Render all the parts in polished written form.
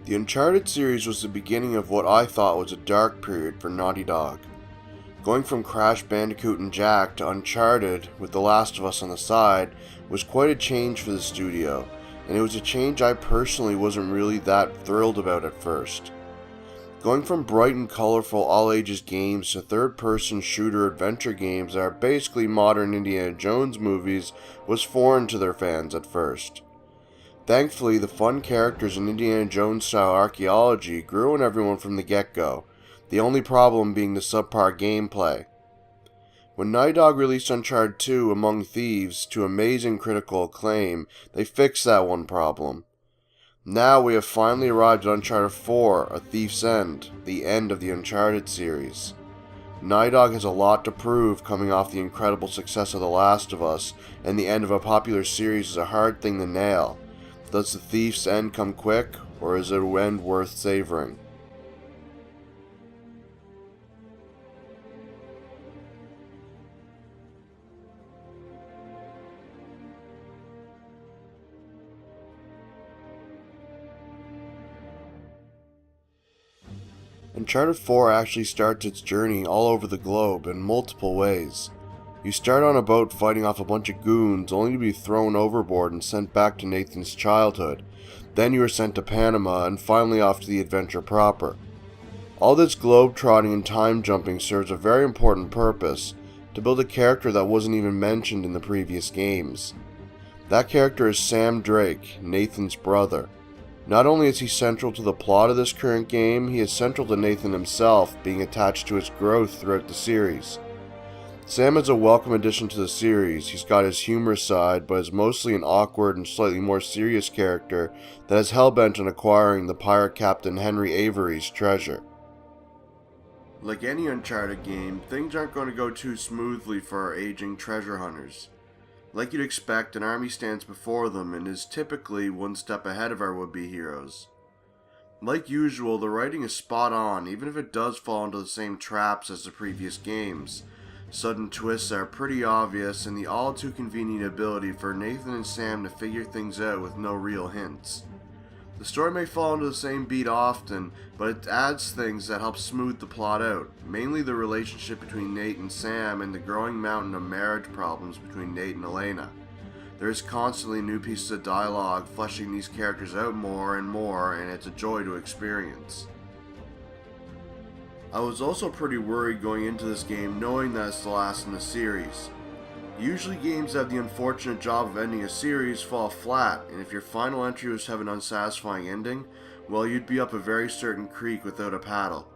The Uncharted series was the beginning of what I thought was a dark period for Naughty Dog. Going from Crash Bandicoot and Jack to Uncharted, with The Last of Us on the side, was quite a change for the studio, and it was a change I personally wasn't really that thrilled about at first. Going from bright and colorful all-ages games to third-person shooter adventure games that are basically modern Indiana Jones movies was foreign to their fans at first. Thankfully, the fun characters in Indiana Jones-style archaeology grew on everyone from the get-go, the only problem being the subpar gameplay. When Naughty Dog released Uncharted 2 Among Thieves to amazing critical acclaim, they fixed that one problem. Now we have finally arrived at Uncharted 4, A Thief's End, the end of the Uncharted series. Naughty Dog has a lot to prove coming off the incredible success of The Last of Us, and the end of a popular series is a hard thing to nail. Does the thief's end come quick, or is it an end worth savoring? Uncharted 4 actually starts its journey all over the globe in multiple ways. You start on a boat fighting off a bunch of goons only to be thrown overboard and sent back to Nathan's childhood. Then you are sent to Panama and finally off to the adventure proper. All this globe-trotting and time-jumping serves a very important purpose, to build a character that wasn't even mentioned in the previous games. That character is Sam Drake, Nathan's brother. Not only is he central to the plot of this current game, he is central to Nathan himself, being attached to his growth throughout the series. Sam is a welcome addition to the series. He's got his humorous side, but is mostly an awkward and slightly more serious character that is hellbent on acquiring the pirate captain Henry Avery's treasure. Like any Uncharted game, things aren't going to go too smoothly for our aging treasure hunters. Like you'd expect, an army stands before them and is typically one step ahead of our would-be heroes. Like usual, the writing is spot on, even if it does fall into the same traps as the previous games. Sudden twists are pretty obvious, and the all too convenient ability for Nathan and Sam to figure things out with no real hints. The story may fall into the same beat often, but it adds things that help smooth the plot out, mainly the relationship between Nate and Sam and the growing mountain of marriage problems between Nate and Elena. There is constantly new pieces of dialogue fleshing these characters out more and more, and it's a joy to experience. I was also pretty worried going into this game knowing that it's the last in the series. Usually games that have the unfortunate job of ending a series fall flat, and if your final entry was to have an unsatisfying ending, well, you'd be up a very certain creek without a paddle.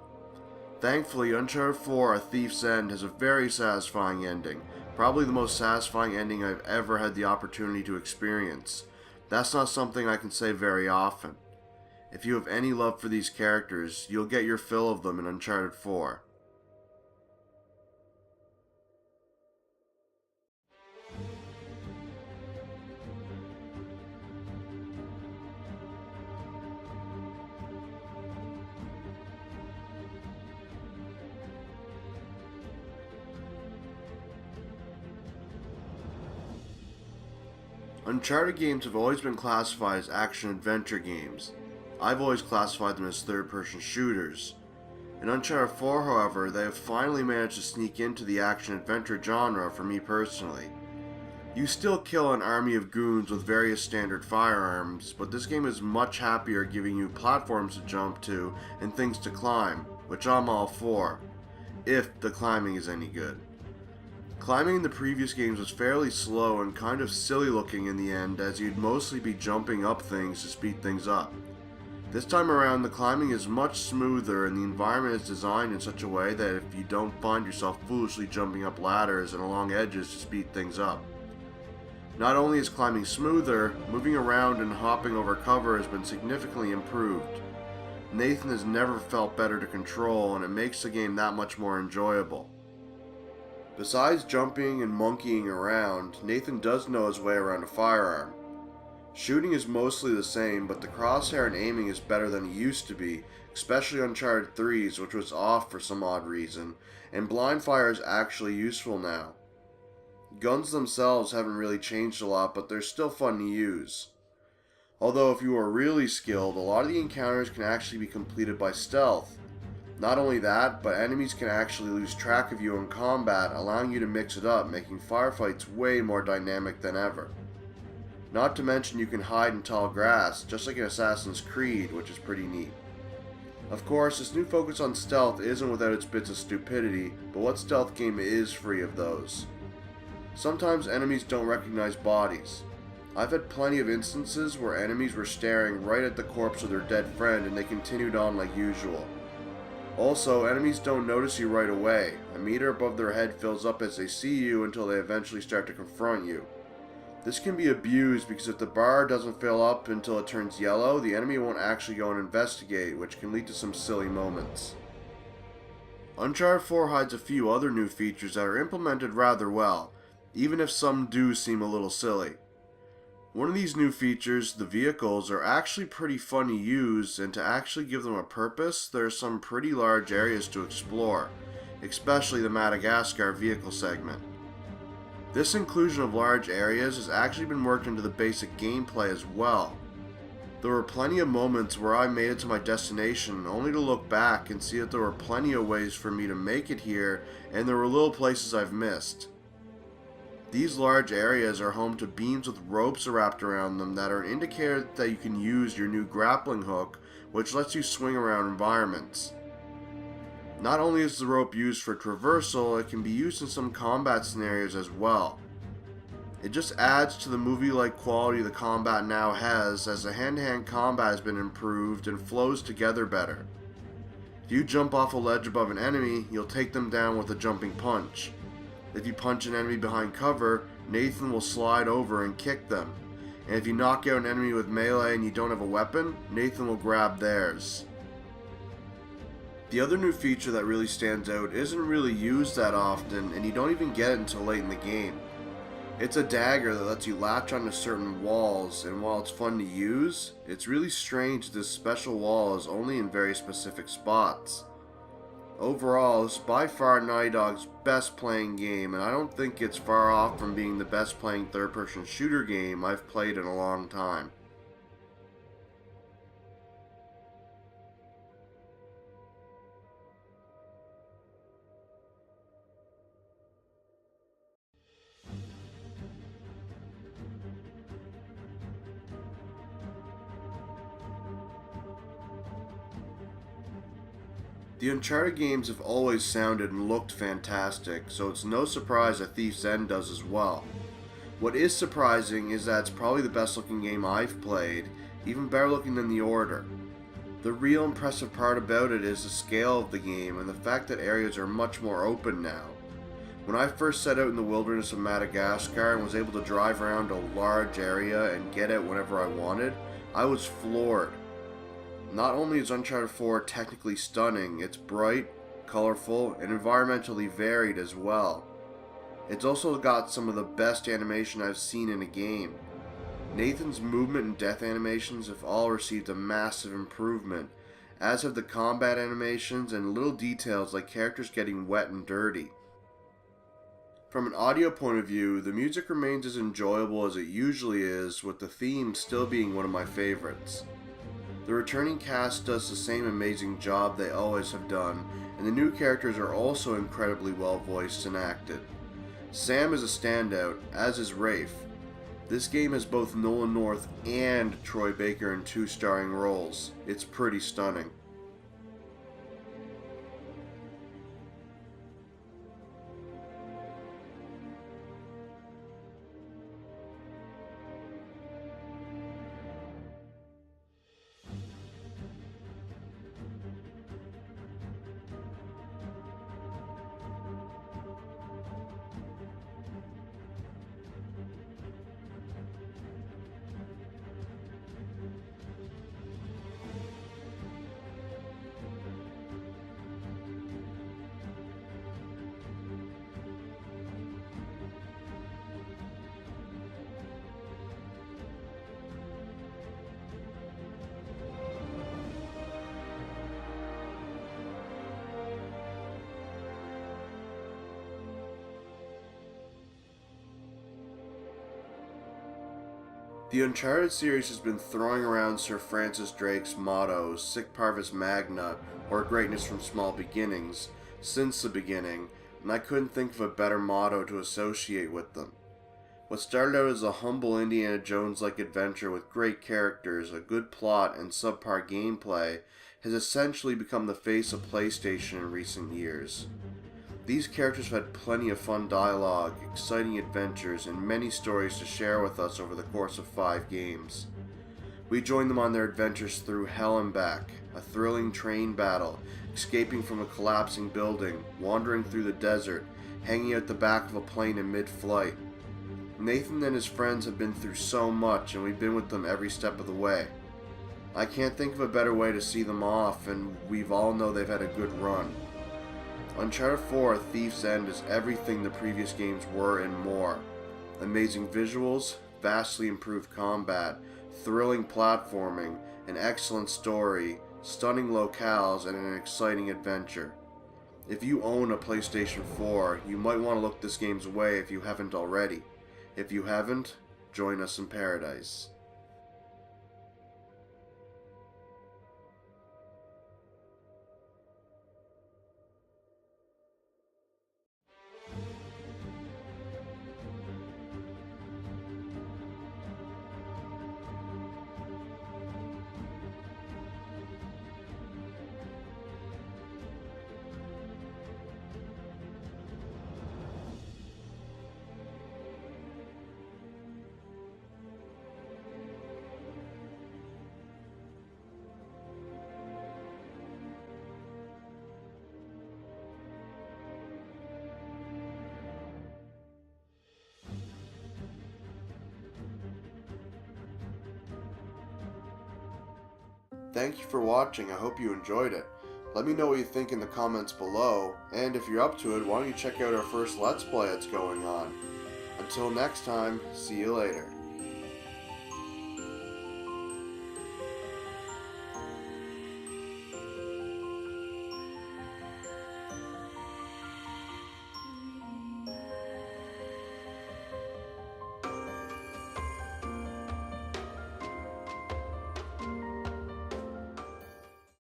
Thankfully, Uncharted 4 A Thief's End has a very satisfying ending, probably the most satisfying ending I've ever had the opportunity to experience. That's not something I can say very often. If you have any love for these characters, you'll get your fill of them in Uncharted 4. Uncharted games have always been classified as action-adventure games. I've always classified them as third-person shooters. In Uncharted 4, however, they have finally managed to sneak into the action-adventure genre for me personally. You still kill an army of goons with various standard firearms, but this game is much happier giving you platforms to jump to and things to climb, which I'm all for, if the climbing is any good. Climbing in the previous games was fairly slow and kind of silly looking in the end, as you'd mostly be jumping up things to speed things up. This time around, the climbing is much smoother and the environment is designed in such a way that if you don't find yourself foolishly jumping up ladders and along edges to speed things up. Not only is climbing smoother, moving around and hopping over cover has been significantly improved. Nathan has never felt better to control, and it makes the game that much more enjoyable. Besides jumping and monkeying around, Nathan does know his way around a firearm. Shooting is mostly the same, but the crosshair and aiming is better than it used to be, especially Uncharted 3's, which was off for some odd reason, and blind fire is actually useful now. Guns themselves haven't really changed a lot, but they're still fun to use. Although if you are really skilled, a lot of the encounters can actually be completed by stealth. Not only that, but enemies can actually lose track of you in combat, allowing you to mix it up, making firefights way more dynamic than ever. Not to mention you can hide in tall grass, just like in Assassin's Creed, which is pretty neat. Of course, this new focus on stealth isn't without its bits of stupidity, but what stealth game is free of those? Sometimes enemies don't recognize bodies. I've had plenty of instances where enemies were staring right at the corpse of their dead friend and they continued on like usual. Also, enemies don't notice you right away. A meter above their head fills up as they see you until they eventually start to confront you. This can be abused because if the bar doesn't fill up until it turns yellow, the enemy won't actually go and investigate, which can lead to some silly moments. Uncharted 4 hides a few other new features that are implemented rather well, even if some do seem a little silly. One of these new features, the vehicles, are actually pretty fun to use, and to actually give them a purpose, there are some pretty large areas to explore, especially the Madagascar vehicle segment. This inclusion of large areas has actually been worked into the basic gameplay as well. There were plenty of moments where I made it to my destination only to look back and see that there were plenty of ways for me to make it here, and there were little places I've missed. These large areas are home to beams with ropes wrapped around them that are an indicator that you can use your new grappling hook, which lets you swing around environments. Not only is the rope used for traversal, it can be used in some combat scenarios as well. It just adds to the movie-like quality the combat now has, as the hand-to-hand combat has been improved and flows together better. If you jump off a ledge above an enemy, you'll take them down with a jumping punch. If you punch an enemy behind cover, Nathan will slide over and kick them. And if you knock out an enemy with melee and you don't have a weapon, Nathan will grab theirs. The other new feature that really stands out isn't really used that often, and you don't even get it until late in the game. It's a dagger that lets you latch onto certain walls, and while it's fun to use, it's really strange that this special wall is only in very specific spots. Overall, this is by far Naughty Dog's best playing game, and I don't think it's far off from being the best playing third-person shooter game I've played in a long time. The Uncharted games have always sounded and looked fantastic, so it's no surprise that Thief's End does as well. What is surprising is that it's probably the best looking game I've played, even better looking than The Order. The real impressive part about it is the scale of the game and the fact that areas are much more open now. When I first set out in the wilderness of Madagascar and was able to drive around a large area and get out whenever I wanted, I was floored. Not only is Uncharted 4 technically stunning, it's bright, colorful, and environmentally varied as well. It's also got some of the best animation I've seen in a game. Nathan's movement and death animations have all received a massive improvement, as have the combat animations and little details like characters getting wet and dirty. From an audio point of view, the music remains as enjoyable as it usually is, with the theme still being one of my favorites. The returning cast does the same amazing job they always have done, and the new characters are also incredibly well voiced and acted. Sam is a standout, as is Rafe. This game has both Nolan North and Troy Baker in 2 starring roles. It's pretty stunning. The Uncharted series has been throwing around Sir Francis Drake's motto, Sic Parvis Magna, or greatness from small beginnings, since the beginning, and I couldn't think of a better motto to associate with them. What started out as a humble Indiana Jones-like adventure with great characters, a good plot, and subpar gameplay has essentially become the face of PlayStation in recent years. These characters have had plenty of fun dialogue, exciting adventures, and many stories to share with us over the course of 5 games. We join them on their adventures through hell and back, a thrilling train battle, escaping from a collapsing building, wandering through the desert, hanging out the back of a plane in mid-flight. Nathan and his friends have been through so much, and we've been with them every step of the way. I can't think of a better way to see them off, and we've all know they've had a good run. Uncharted 4: Thief's End is everything the previous games were and more. Amazing visuals, vastly improved combat, thrilling platforming, an excellent story, stunning locales, and an exciting adventure. If you own a PlayStation 4, you might want to look this game's way if you haven't already. If you haven't, join us in paradise. Thank you for watching, I hope you enjoyed it. Let me know what you think in the comments below, and if you're up to it, why don't you check out our first Let's Play that's going on. Until next time, see you later.